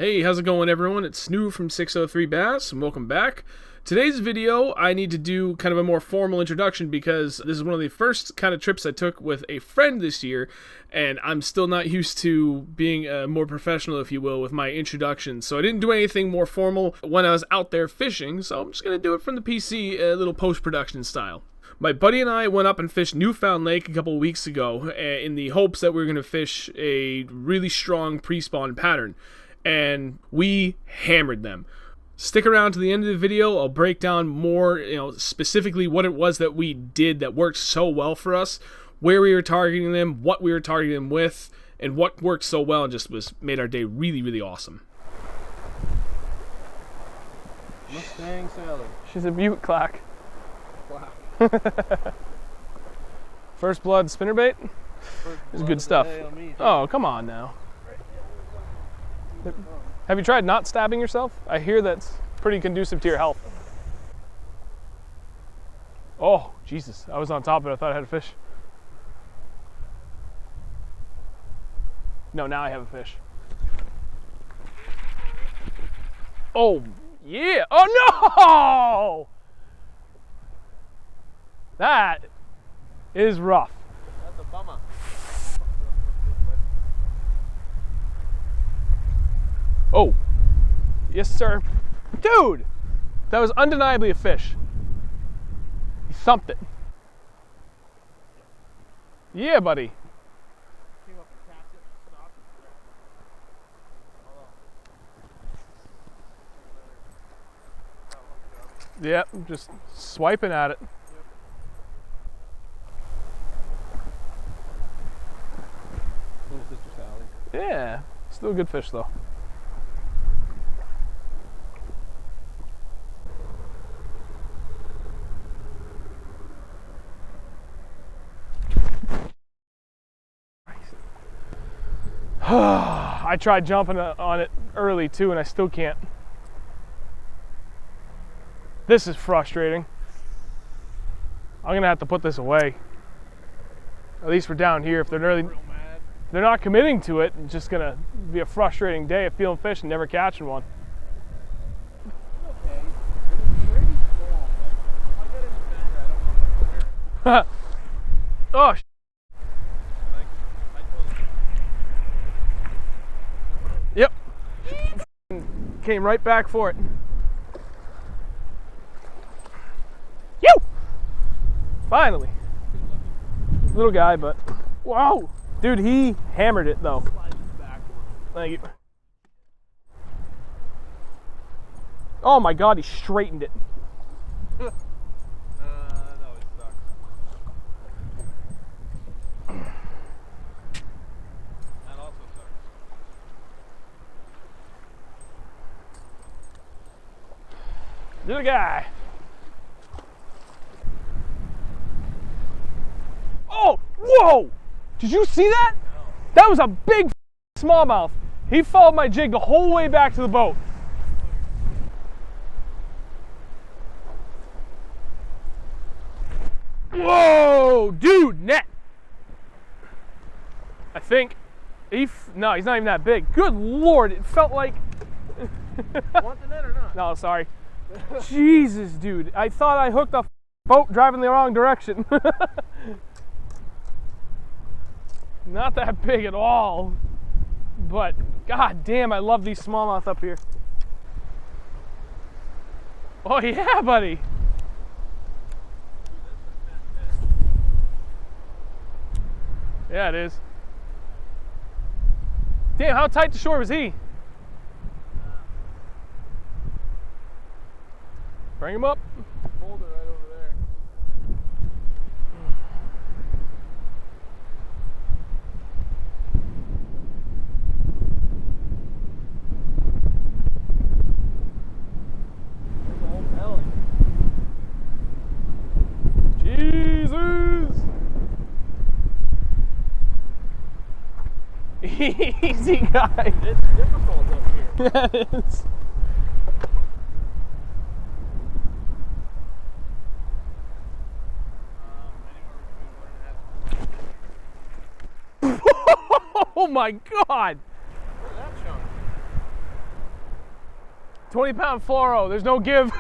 Hey, how's it going everyone? It's Snoo from 603 Bass and welcome back. Today's video, I need to do kind of a more formal introduction because this is one of the first kind of trips I took with a friend this year, and I'm still not used to being more professional, if you will, with my introduction. So I didn't do anything more formal when I was out there fishing, so I'm just going to do it from the PC, a little post-production style. My buddy and I went up and fished Newfound Lake a couple of weeks ago in the hopes that we were going to fish a really strong pre-spawn pattern, and we hammered them. Stick around to the end of the video. I'll break down more, specifically what it was that we did that worked so well for us, where we were targeting them, what we were targeting them with, and what worked so well and just made our day really, really awesome. Mustang Sally. She's a butte clack. First blood spinnerbait. It's good stuff. Oh, come on now. Have you tried not stabbing yourself? I hear that's pretty conducive to your health. Oh, Jesus. I was on top of it. I thought I had a fish. No, now I have a fish. Oh, yeah. Oh, no! That is rough. That's a bummer. Oh, yes, sir. Dude, that was undeniably a fish. He thumped it. Yeah, buddy. Yep, just swiping at it. Yeah, still a good fish though. I tried jumping on it early too and I still can't. This is frustrating. I'm gonna have to put this away. At least for down here. If they're not committing to it, it's just gonna be a frustrating day of feeling fish and never catching one. Oh, yep. Came right back for it. Yo! Finally. Little guy, but wow. Dude, he hammered it though. Thank you. Oh my God, he straightened it. No, it sucks. That also sucks. Little guy. Oh, whoa! Did you see that? No. That was a big smallmouth. He followed my jig the whole way back to the boat. Whoa, dude, net. I think. No, he's not even that big. Good Lord, it felt like. Want the net or not? No, sorry. Jesus, dude. I thought I hooked a boat driving the wrong direction. Not that big at all. But, god damn, I love these smallmouth up here. Oh, yeah, buddy. Yeah, it is. Damn, how tight to shore was he? Bring him up. Boulder right over there. Jesus! Easy guy. It's difficult up here. Yeah, it is. Oh my God! Look at that chunk. 20-pound fluoro. There's no give.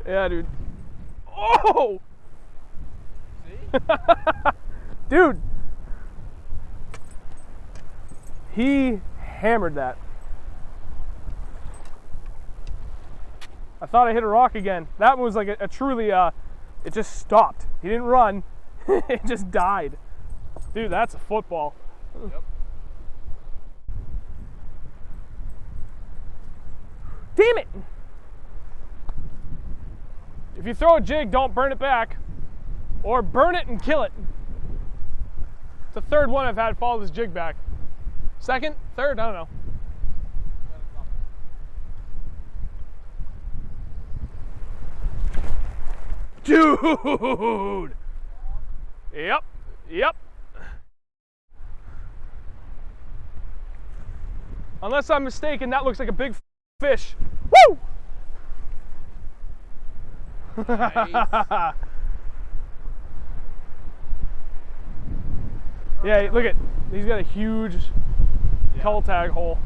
Yeah, dude. Oh! See? Dude. He hammered that. I thought I hit a rock again. That was like a truly, it just stopped. He didn't run. It just died. Dude, that's a football. Yep. Damn it! If you throw a jig, don't burn it back. Or burn it and kill it. It's the third one I've had follow this jig back. Second? Third? I don't know. Dude! Yep. Yep. Unless I'm mistaken, that looks like a big fish. Woo! Nice. Yeah, look at, he's got a huge cull tag hole.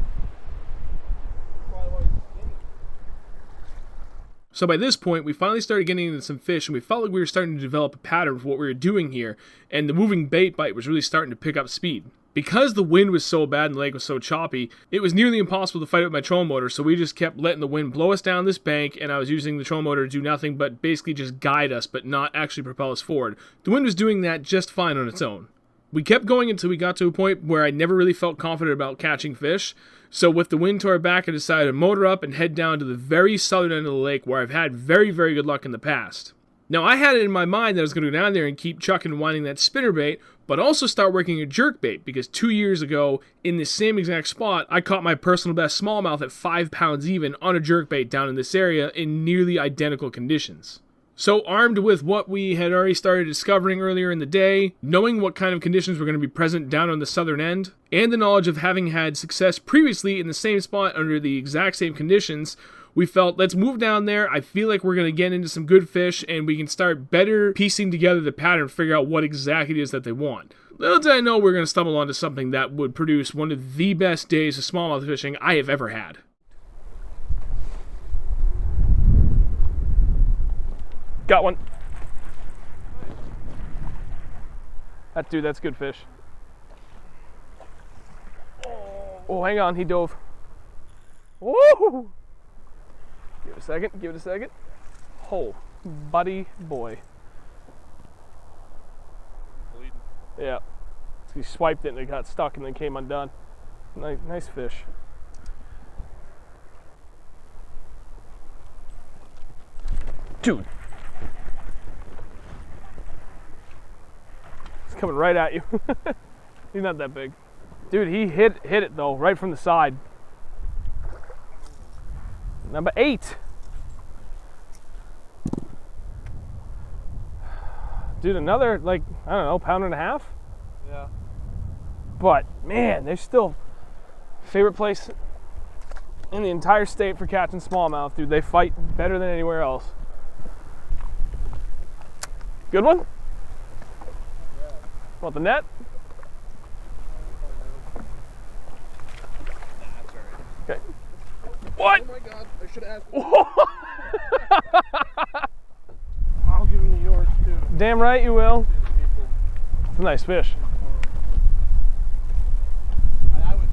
So by this point, we finally started getting into some fish, and we felt like we were starting to develop a pattern of what we were doing here, and the moving bait bite was really starting to pick up speed. Because the wind was so bad and the lake was so choppy, it was nearly impossible to fight it with my trolling motor, so we just kept letting the wind blow us down this bank, and I was using the trolling motor to do nothing but basically just guide us, but not actually propel us forward. The wind was doing that just fine on its own. We kept going until we got to a point where I never really felt confident about catching fish, so with the wind to our back, I decided to motor up and head down to the very southern end of the lake where I've had very, very good luck in the past. Now, I had it in my mind that I was going to go down there and keep chucking and winding that spinnerbait, but also start working a jerkbait, because 2 years ago, in this same exact spot, I caught my personal best smallmouth at 5 pounds even on a jerkbait down in this area in nearly identical conditions. So armed with what we had already started discovering earlier in the day, knowing what kind of conditions were going to be present down on the southern end, and the knowledge of having had success previously in the same spot under the exact same conditions, we felt, let's move down there. I feel like we're going to get into some good fish, and we can start better piecing together the pattern, figure out what exactly it is that they want. Little did I know we're going to stumble onto something that would produce one of the best days of smallmouth fishing I have ever had. Got one. That's good fish. Oh, hang on, he dove. Woo! Give it a second. Oh, buddy boy. Bleeding. Yeah. He swiped it and it got stuck and then came undone. Nice fish. Dude. He's coming right at you. He's not that big. Dude, he hit it though, right from the side. Number 8. Dude, another, like, I don't know, pound and a half? Yeah. But, man, they're still favorite place in the entire state for catching smallmouth, dude. They fight better than anywhere else. Good one? Yeah. Want the net? Nah, that's alright. Okay. What? Oh my god, I should have asked. I'll give you yours too. Damn right you will. It's a nice fish. I was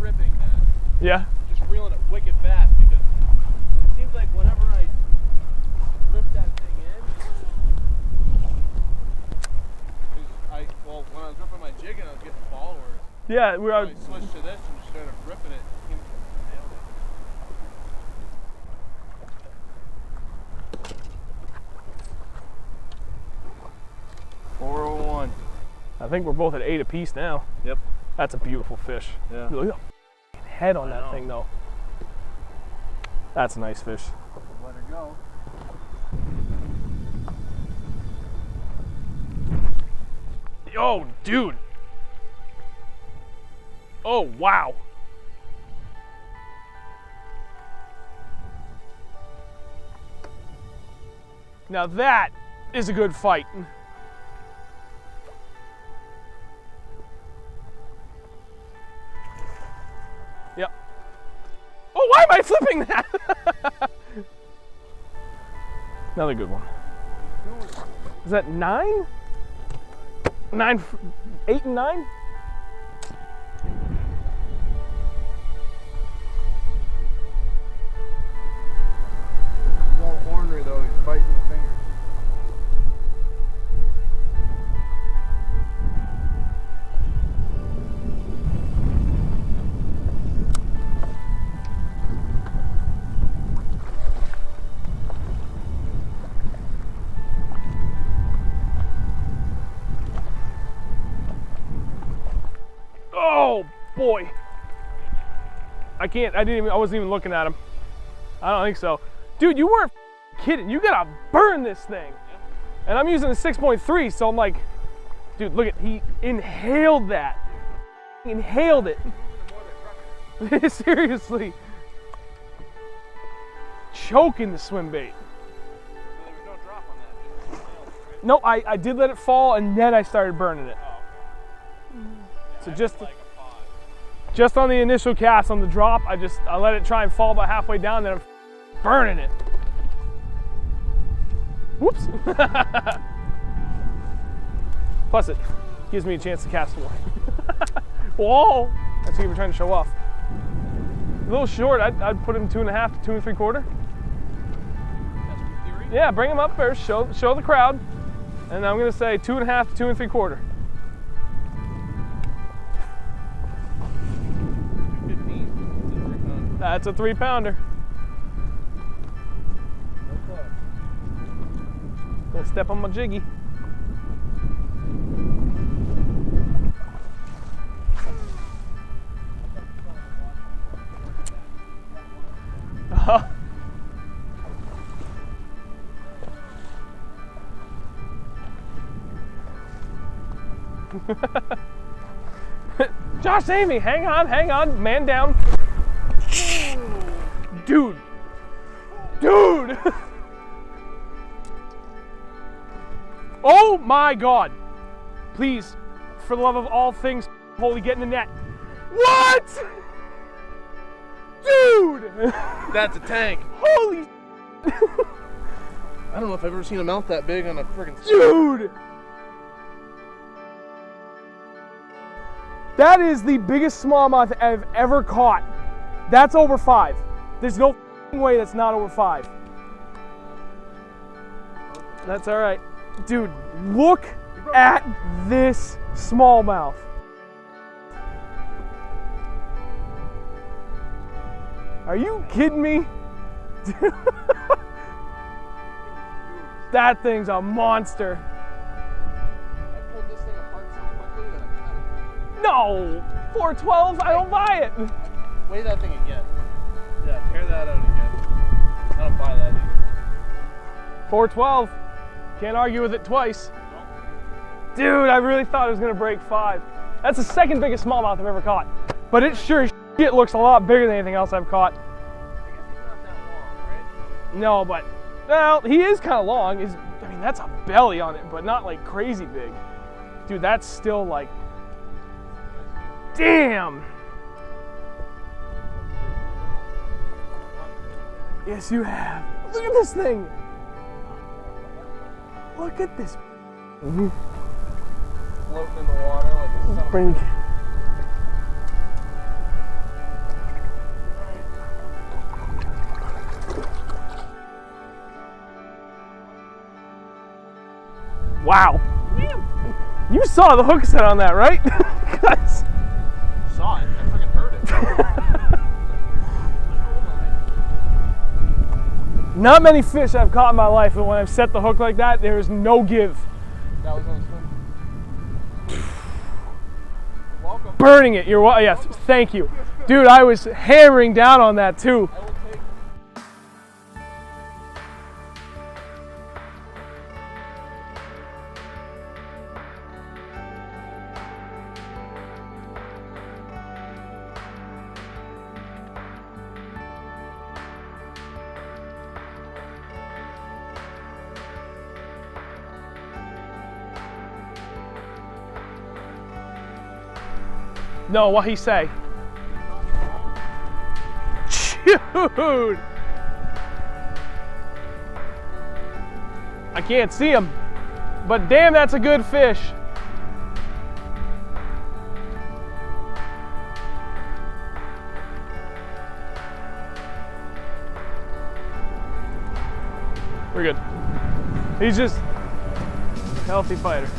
ripping that. Yeah? Just reeling it wicked fast because it seems like whenever I rip that thing in, well, when I was ripping my jig and I was getting followers, Yeah, I switched to this and just started ripping it. Nailed it. 401. I think we're both at 8 apiece now. Yep. That's a beautiful fish. Yeah. Look at the head on that know. thing though. That's a nice fish. Let her go. Oh, dude. Oh, wow. Now that is a good fight. Yep. Oh! Why am I flipping that? Another good one. Is that 9? 9, 8 and 9? He's all ornery though, he's biting the finger. Oh boy. I wasn't even looking at him. I don't think so. Dude, you weren't kidding. You gotta burn this thing. Yeah. And I'm using a 6.3, so I'm like, dude, look at, he inhaled that. Inhaled it. Seriously. Choking the swim bait. So there was no drop on that, just nailed it, right? No, I did let it fall and then I started burning it. Oh. So Yeah, just like a 5. just on the initial cast, on the drop, I let it try and fall about halfway down, then I'm burning it. Whoops. Plus it gives me a chance to cast more. Whoa! That's what you were trying to show off. A little short, I'd put him 2.5 to 2 3/4. That's your theory? Yeah, bring him up first, show the crowd. And I'm gonna say 2.5 to 2 3/4. 215. That's a 3-pounder. No close. Gonna step on my jiggy. Josh, Amy, hang on, man down. Dude. Oh my God. Please, for the love of all things holy, get in the net. What? Dude. That's a tank. Holy I don't know if I've ever seen a mouth that big on a friggin' dude. That is the biggest smallmouth I've ever caught. That's over 5. There's no way that's not over 5. That's all right. Dude, look at this smallmouth. Are you kidding me? That thing's a monster. I pulled this thing apart so quickly that I cut No, 412, I don't buy it. it. Weigh that thing again. Yeah, tear that out again. I don't buy that either. 412, can't argue with it twice. Dude, I really thought it was gonna break 5. That's the second biggest smallmouth I've ever caught. But it sure as shit looks a lot bigger than anything else I've caught. I guess he's not that long, right? No, but, well, he is kind of long. I mean, that's a belly on it, but not like crazy big. Dude, that's still like, damn. Yes, you have. Look at this thing. Look at this. Floating in the water like a son of a Bring. Wow. You saw the hook set on that, right? Guys. Saw it. I freaking heard it. Not many fish I've caught in my life, but when I've set the hook like that, there is no give. That was on swim. Welcome. Burning it. You're yes. Thank you, dude. I was hammering down on that too. I will take. No, what he say? Dude! I can't see him, but damn, that's a good fish. We're good. He's just a healthy fighter.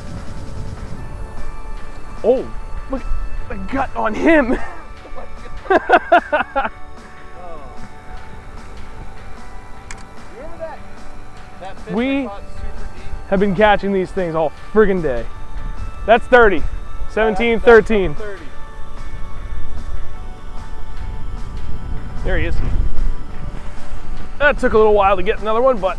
Oh, look at the gut on him. We have been catching these things all friggin' day. That's 30. 17, 13. 30. There he is. That took a little while to get another one, but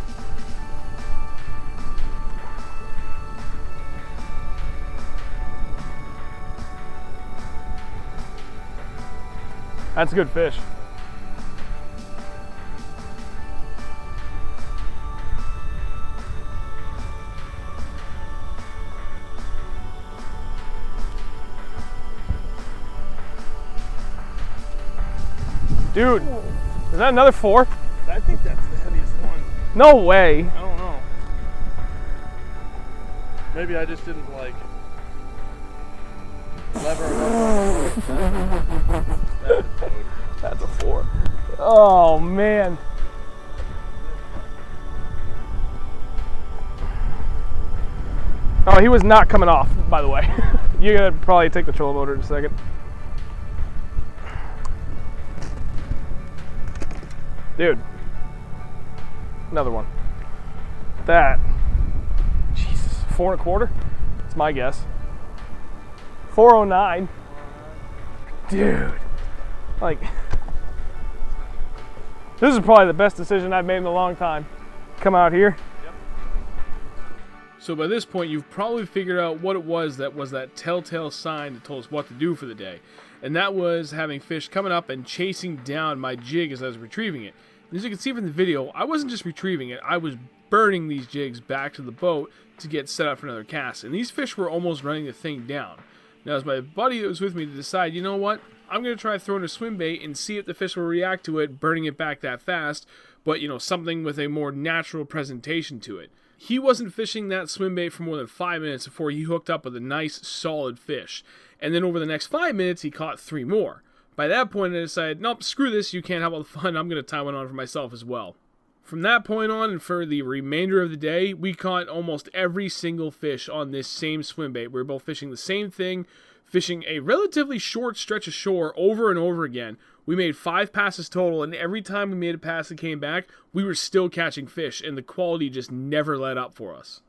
that's a good fish. Dude, is that another 4? I think that's the heaviest one. No way. I don't know. Maybe I just didn't like lever enough. That's a 4. Oh, man. Oh, he was not coming off, by the way. You're going to probably take the trolling motor in a second. Dude. Another one. That. Jesus. 4 1/4? That's my guess. 409. Dude. Like. This is probably the best decision I've made in a long time. Come out here. So by this point, you've probably figured out what it was that telltale sign that told us what to do for the day. And that was having fish coming up and chasing down my jig as I was retrieving it. And as you can see from the video, I wasn't just retrieving it, I was burning these jigs back to the boat to get set up for another cast. And these fish were almost running the thing down. Now, as my buddy that was with me to decide, you know what, I'm going to try throwing a swim bait and see if the fish will react to it, burning it back that fast, but, you know, something with a more natural presentation to it. He wasn't fishing that swim bait for more than 5 minutes before he hooked up with a nice, solid fish. And then over the next 5 minutes, he caught 3 more. By that point, I decided, nope, screw this, you can't have all the fun, I'm going to tie one on for myself as well. From that point on, and for the remainder of the day, we caught almost every single fish on this same swim bait. We were both fishing the same thing, fishing a relatively short stretch of shore over and over again. We made 5 passes total, and every time we made a pass and came back, we were still catching fish, and the quality just never let up for us.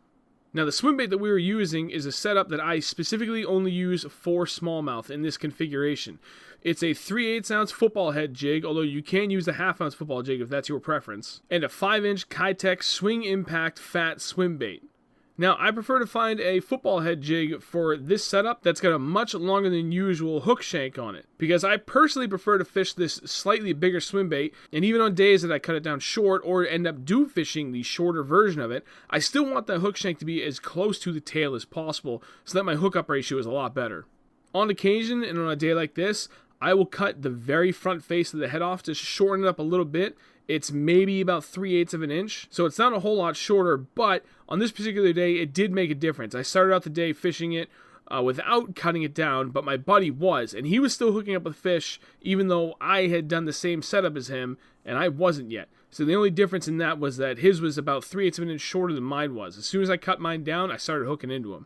Now, the swim bait that we were using is a setup that I specifically only use for smallmouth in this configuration. It's a 3/8 ounce football head jig, although you can use a 1/2 ounce football jig if that's your preference, and a 5-inch Kitech swing impact fat swim bait. Now, I prefer to find a football head jig for this setup that's got a much longer than usual hook shank on it, because I personally prefer to fish this slightly bigger swim bait, and even on days that I cut it down short or end up fishing the shorter version of it, I still want that hook shank to be as close to the tail as possible so that my hookup ratio is a lot better. On occasion, and on a day like this, I will cut the very front face of the head off to shorten it up a little bit. It's maybe about 3/8 of an inch, so it's not a whole lot shorter, but on this particular day, it did make a difference. I started out the day fishing it without cutting it down, but my buddy was, and he was still hooking up with fish, even though I had done the same setup as him, and I wasn't yet. So the only difference in that was that his was about 3/8 of an inch shorter than mine was. As soon as I cut mine down, I started hooking into him.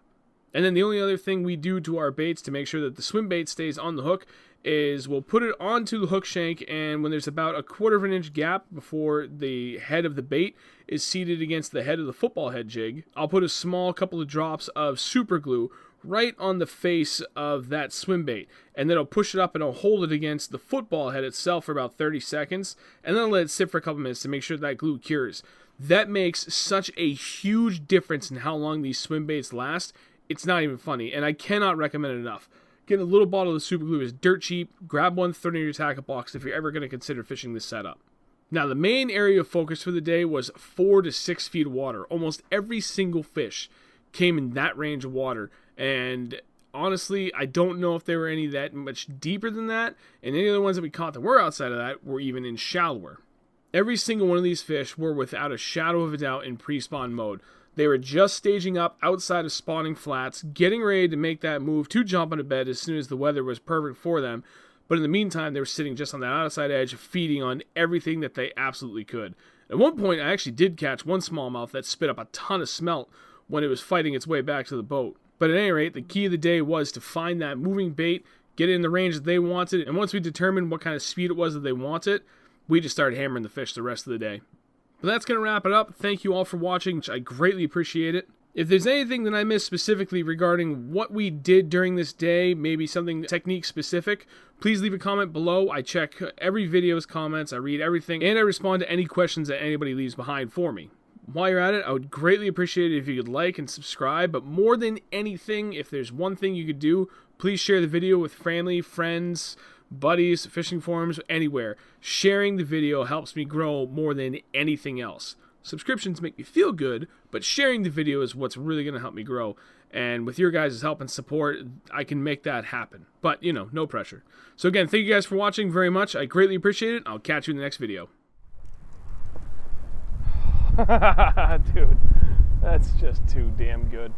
And then the only other thing we do to our baits to make sure that the swim bait stays on the hook is we'll put it onto the hook shank, and when there's about 1/4 of an inch gap before the head of the bait is seated against the head of the football head jig, I'll put a small couple of drops of super glue right on the face of that swim bait, and then I'll push it up and I'll hold it against the football head itself for about 30 seconds, and then I'll let it sit for a couple minutes to make sure that glue cures. That makes such a huge difference in how long these swim baits last. It's not even funny, and I cannot recommend it enough. Getting a little bottle of super glue is dirt cheap. Grab one, throw it in your tackle box if you're ever going to consider fishing this setup. Now, the main area of focus for the day was 4 to 6 feet of water. Almost every single fish came in that range of water, and honestly, I don't know if there were any that much deeper than that, and any of the ones that we caught that were outside of that were even in shallower. Every single one of these fish were without a shadow of a doubt in pre-spawn mode. They were just staging up outside of spawning flats, getting ready to make that move to jump on a bed as soon as the weather was perfect for them. But in the meantime, they were sitting just on that outside edge, feeding on everything that they absolutely could. At one point, I actually did catch one smallmouth that spit up a ton of smelt when it was fighting its way back to the boat. But at any rate, the key of the day was to find that moving bait, get it in the range that they wanted, and once we determined what kind of speed it was that they wanted, we just started hammering the fish the rest of the day. But that's going to wrap it up. Thank you all for watching. I greatly appreciate it. If there's anything that I missed specifically regarding what we did during this day, maybe something technique specific, please leave a comment below. I check every video's comments, I read everything, and I respond to any questions that anybody leaves behind for me. While you're at it, I would greatly appreciate it if you could like and subscribe, but more than anything, if there's one thing you could do, please share the video with family, friends, buddies, fishing forums, anywhere. Sharing the video helps me grow more than anything else. Subscriptions make me feel good, but sharing the video is what's really going to help me grow. And with your guys' help and support, I can make that happen. But, you know, no pressure. So again, thank you guys for watching very much. I greatly appreciate it. I'll catch you in the next video. Dude, that's just too damn good.